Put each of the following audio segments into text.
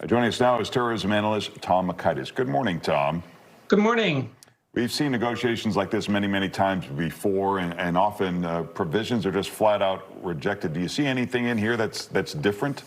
Joining us now is terrorism analyst Tom Makaitis. Good morning, Tom. Good morning. We've seen negotiations like this many times before, and often provisions are just flat out rejected. Do you see anything in here that's different?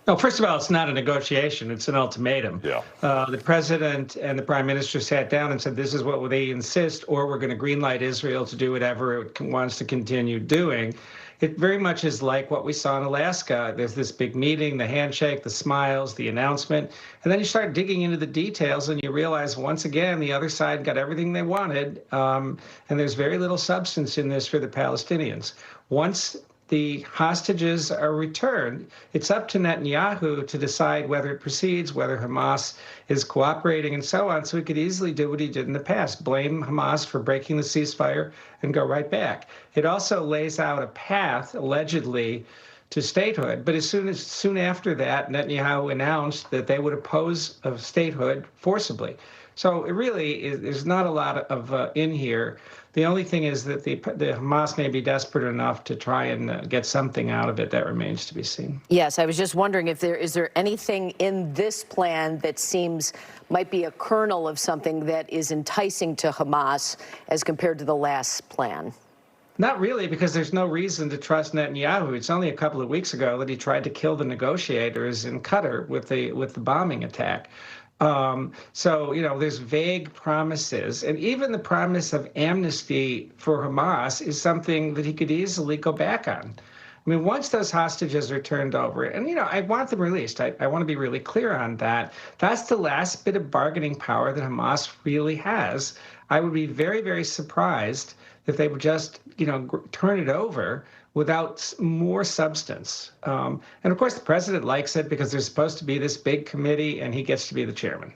Well, first of all, it's not a negotiation. It's an ultimatum. Yeah. The president and the prime minister sat down and said, this is what they insist, or we're going to greenlight Israel to do whatever it wants to continue doing. It very much is like what we saw in Alaska. There's this big meeting, the handshake, the smiles, the announcement, and then you start digging into the details and you realize once again the other side got everything they wanted, and there's very little substance in this for the Palestinians. Once the hostages are returned, it's up to Netanyahu to decide whether it proceeds, whether Hamas is cooperating, and so on. So he could easily do what he did in the past, blame Hamas for breaking the ceasefire and go right back. It also lays out a path, allegedly, to statehood. But as soon after that, Netanyahu announced that they would oppose of statehood forcibly. So it really is, there's not a lot of in here. The only thing is that the Hamas may be desperate enough to try and get something out of it. That remains to be seen. Yes, I was just wondering if is there anything in this plan that might be a kernel of something that is enticing to Hamas as compared to the last plan? Not really, because there's no reason to trust Netanyahu. It's only a couple of weeks ago that he tried to kill the negotiators in Qatar with the bombing attack. So, there's vague promises, and even the promise of amnesty for Hamas is something that he could easily go back on. I mean, once those hostages are turned over, and, I want them released. I want to be really clear on that. That's the last bit of bargaining power that Hamas really has. I would be very surprised if they would just, turn it over without more substance. And of course, the president likes it because there's supposed to be this big committee and he gets to be the chairman.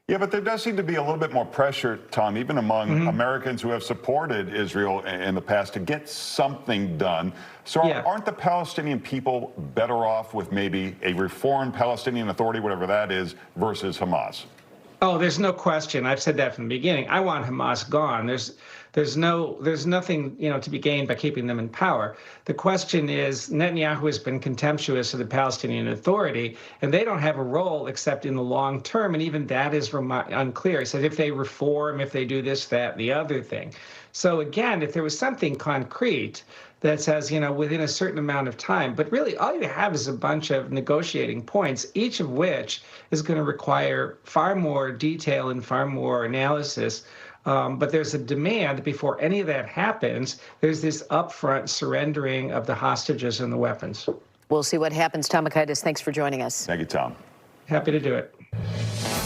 Yeah, but there does seem to be a little bit more pressure, Tom, even among Americans who have supported Israel in the past to get something done. So aren't the Palestinian people better off with maybe a reformed Palestinian Authority, whatever that is, versus Hamas? Oh, there's no question. I've said that from the beginning. I want Hamas gone. There's nothing, to be gained by keeping them in power. The question is, Netanyahu has been contemptuous of the Palestinian Authority, and they don't have a role except in the long term, and even that is unclear. He said if they reform, if they do this, that, the other thing. So again, if there was something concrete that says, within a certain amount of time, but really all you have is a bunch of negotiating points, each of which is going to require far more detail and far more analysis. But there's a demand that before any of that happens, there's this upfront surrendering of the hostages and the weapons. We'll see what happens. Tom Makaitis, thanks for joining us. Thank you, Tom. Happy to do it.